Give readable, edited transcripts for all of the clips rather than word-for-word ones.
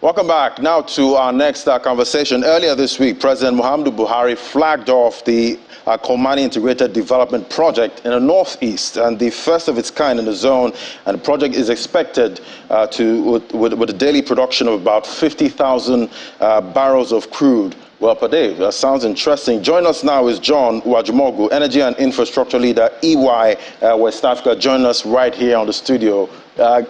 Welcome back. Now to our next conversation. Earlier this week, President Muhammadu Buhari flagged off the Kolmani Integrated Development Project in the Northeast, and the first of its kind in the zone. And the project is expected with a daily production of about 50,000 barrels of crude per day. That sounds interesting. Join us now is John Wajumogu, Energy and Infrastructure Leader, EY West Africa. Join us right here on the studio.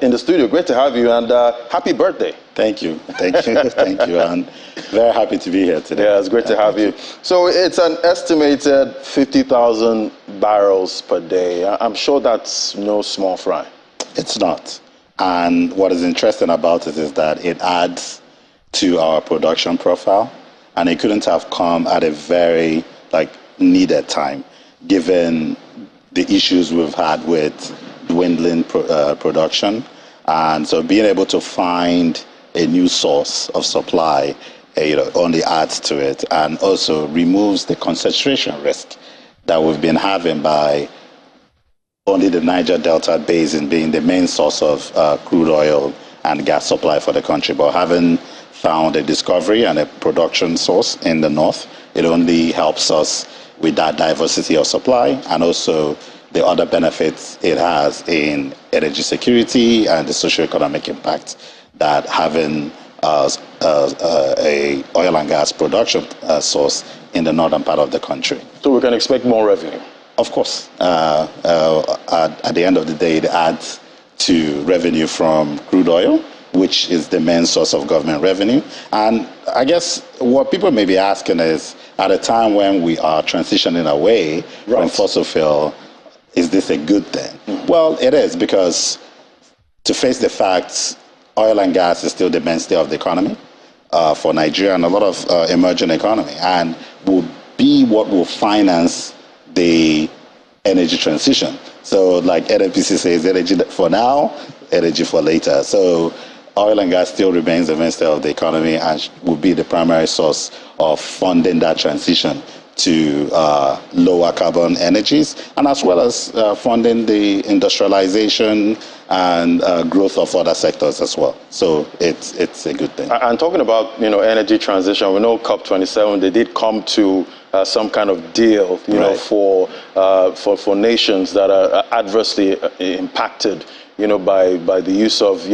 In the studio. Great to have you, and happy birthday. Thank you. Thank you. And very happy to be here today. Yeah, it's great to have you. So it's an estimated 50,000 barrels per day. I'm sure that's no small fry. It's not. And what is interesting about it is that it adds to our production profile, and it couldn't have come at a very needed time, given the issues we've had with dwindling production. And so being able to find a new source of supply only adds to it, and also removes the concentration risk that we've been having by only the Niger Delta Basin being the main source of crude oil and gas supply for the country. But having found a discovery and a production source in the north, it only helps us with that diversity of supply, and also the other benefits it has in energy security and the socio-economic impact that having a oil and gas production source in the northern part of the country. So we can expect more revenue? Of course. At the end of the day, it adds to revenue from crude oil, which is the main source of government revenue. And I guess what people may be asking is, at a time when we are transitioning away from fossil fuel, is this a good thing? Mm-hmm. Well, it is, because to face the facts, oil and gas is still the mainstay of the economy for Nigeria and a lot of emerging economy, and will be what will finance the energy transition. So like NNPC says, energy for now, energy for later. So oil and gas still remains the mainstay of the economy and will be the primary source of funding that transition to lower carbon energies, and as well as funding the industrialization and growth of other sectors as well. So it's a good thing. And talking about energy transition, we know COP27, they did come to some kind of deal for nations that are adversely impacted by the use of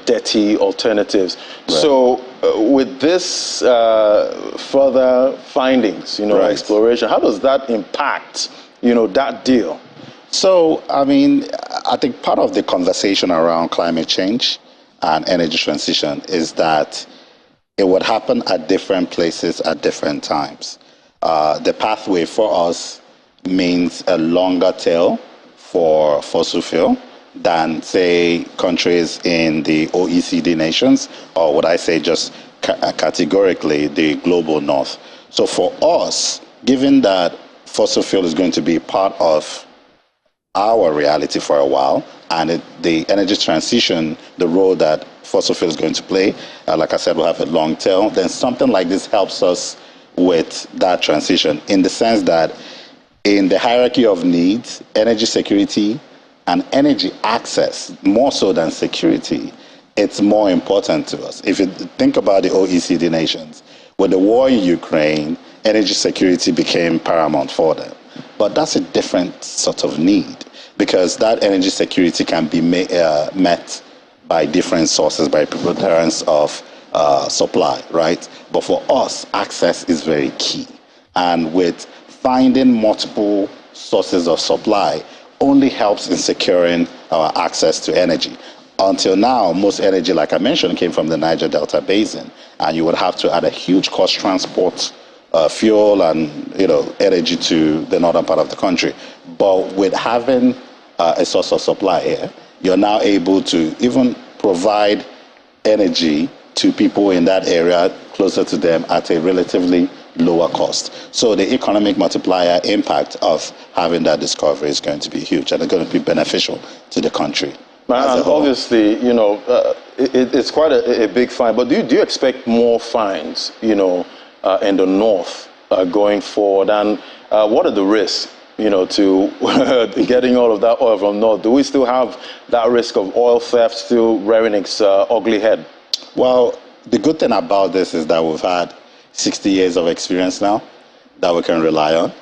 dirty alternatives. Right. So with this further findings, exploration, how does that impact that deal? So I think part of the conversation around climate change and energy transition is that it would happen at different places at different times. The pathway for us means a longer tail for fossil fuel than, say, countries in the OECD nations, or would I say just categorically the global north. So for us, given that fossil fuel is going to be part of our reality for a while, and the energy transition, the role that fossil fuel is going to play, like I said, will have a long tail, then something like this helps us with that transition, in the sense that in the hierarchy of needs, energy security and energy access, more so than security, it's more important to us. If you think about the OECD nations, with the war in Ukraine, energy security became paramount for them. But that's a different sort of need, because that energy security can be met by different sources, by preponderance of supply, right? But for us, access is very key. And with finding multiple sources of supply only helps in securing our access to energy. Until now, most energy, like I mentioned, came from the Niger Delta Basin, and you would have to add a huge cost transport fuel and energy to the northern part of the country. But with having a source of supply here, you're now able to even provide energy to people in that area closer to them at a relatively lower cost. So the economic multiplier impact of having that discovery is going to be huge, and it's going to be beneficial to the country. And obviously, it's quite a big find. But do you expect more finds, in the north going forward? And what are the risks, to getting all of that oil from north? Do we still have that risk of oil theft still rearing its ugly head? Well, the good thing about this is that we've had 60 years of experience now that we can rely on.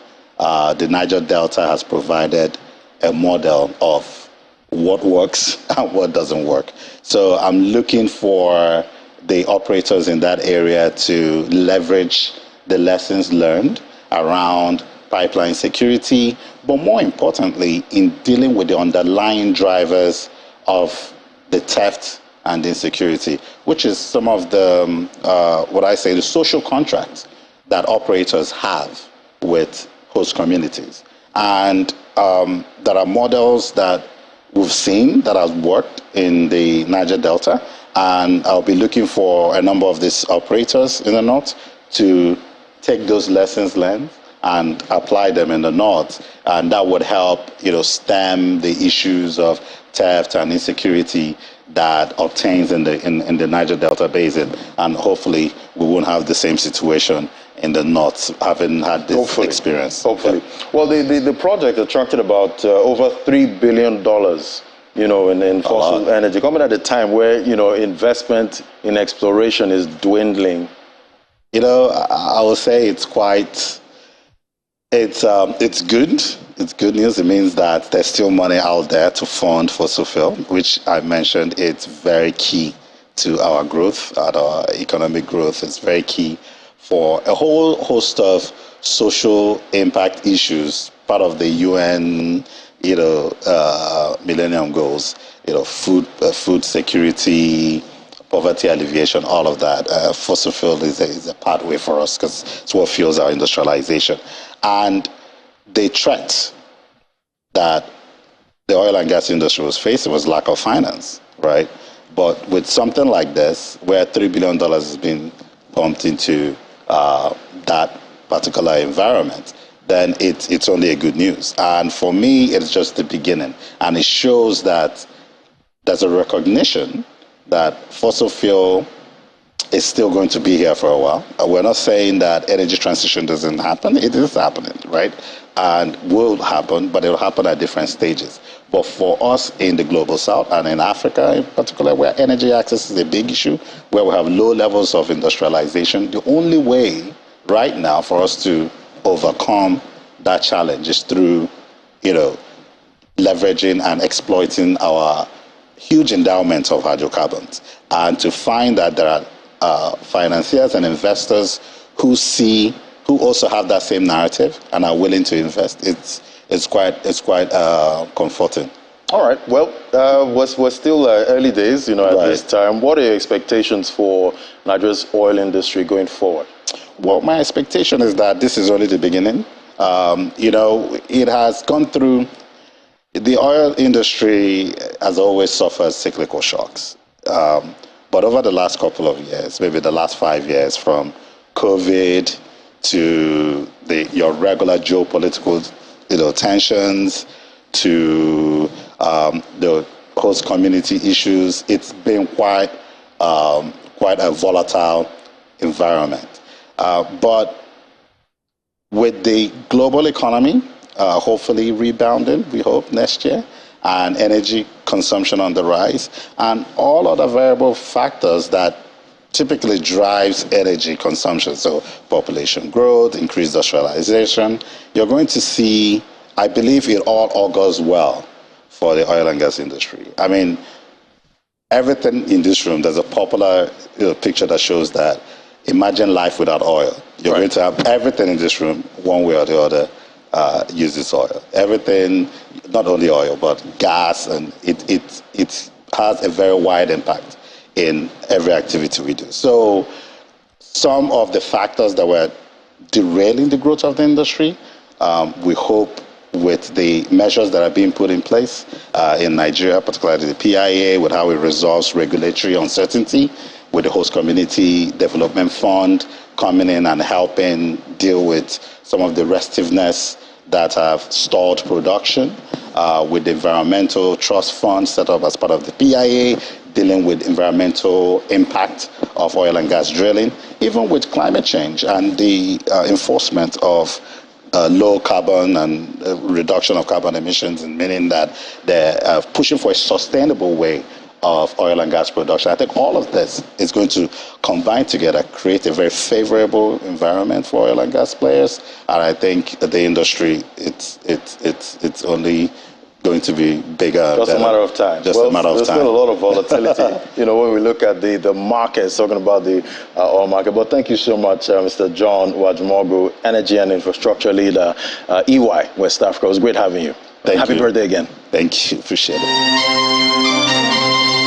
The Niger Delta has provided a model of what works and what doesn't work. So I'm looking for the operators in that area to leverage the lessons learned around pipeline security, but more importantly, in dealing with the underlying drivers of the theft and insecurity, which is some of the, the social contracts that operators have with host communities. And there are models that we've seen that have worked in the Niger Delta, and I'll be looking for a number of these operators in the north to take those lessons learned and apply them in the north, and that would help, stem the issues of theft and insecurity that obtains in the Niger Delta Basin, and hopefully we won't have the same situation in the north, having had this experience. Hopefully. Yeah. Well, the project attracted about over $3 billion, in fossil energy, coming at a time where, investment in exploration is dwindling. I will say it's good. It's good news. It means that there's still money out there to fund fossil fuel, which I mentioned. It's very key to our growth, our economic growth. It's very key for a whole host of social impact issues, part of the UN, Millennium Goals, food security, poverty alleviation, all of that. Fossil fuel is a pathway for us because it's what fuels our industrialization. And the threat that the oil and gas industry was facing was lack of finance, right? But with something like this, where $3 billion has been pumped into that particular environment, then it's only a good news. And for me, it's just the beginning. And it shows that there's a recognition that fossil fuel is still going to be here for a while. We're not saying that energy transition doesn't happen. It is happening, right? And will happen, but it will happen at different stages. But for us in the global south and in Africa in particular, where energy access is a big issue, where we have low levels of industrialization, the only way right now for us to overcome that challenge is through, leveraging and exploiting our huge endowment of hydrocarbons, and to find that there are financiers and investors who also have that same narrative and are willing to invest. It's quite comforting. All right. Well, we're still early days, at this time. What are your expectations for Nigeria's oil industry going forward? Well, my expectation is that this is only the beginning. It has gone through. The oil industry has always suffered cyclical shocks. But over the last couple of years, maybe the last 5 years, from COVID to your regular geopolitical tensions to the host community issues, it's been quite a volatile environment. But with the global economy hopefully rebounding, we hope, next year, and energy consumption on the rise, and all other variable factors that typically drives energy consumption, so population growth, increased industrialization, you're going to see, I believe it all augurs well for the oil and gas industry. I mean, everything in this room, there's a popular picture that shows that, imagine life without oil. You're going to have everything in this room, one way or the other, uses oil. Everything, not only oil, but gas, and it has a very wide impact in every activity we do. So some of the factors that were derailing the growth of the industry, we hope with the measures that are being put in place in Nigeria, particularly the PIA, with how it resolves regulatory uncertainty, with the host community development fund coming in and helping deal with some of the restiveness that have stalled production, with the environmental trust fund set up as part of the PIA, dealing with environmental impact of oil and gas drilling, even with climate change and the enforcement of low carbon and reduction of carbon emissions, and meaning that they're pushing for a sustainable way of oil and gas production. I think all of this is going to combine together, create a very favorable environment for oil and gas players. And I think the industry, it's only going to be bigger. Just a matter of time. Just a matter of time. There's still a lot of volatility, when we look at the markets, talking about the oil market. But thank you so much, Mr. John Wajimogu, Energy and Infrastructure Leader, EY, West Africa. It was great having you. Thank you. Happy birthday again. Thank you. Appreciate it.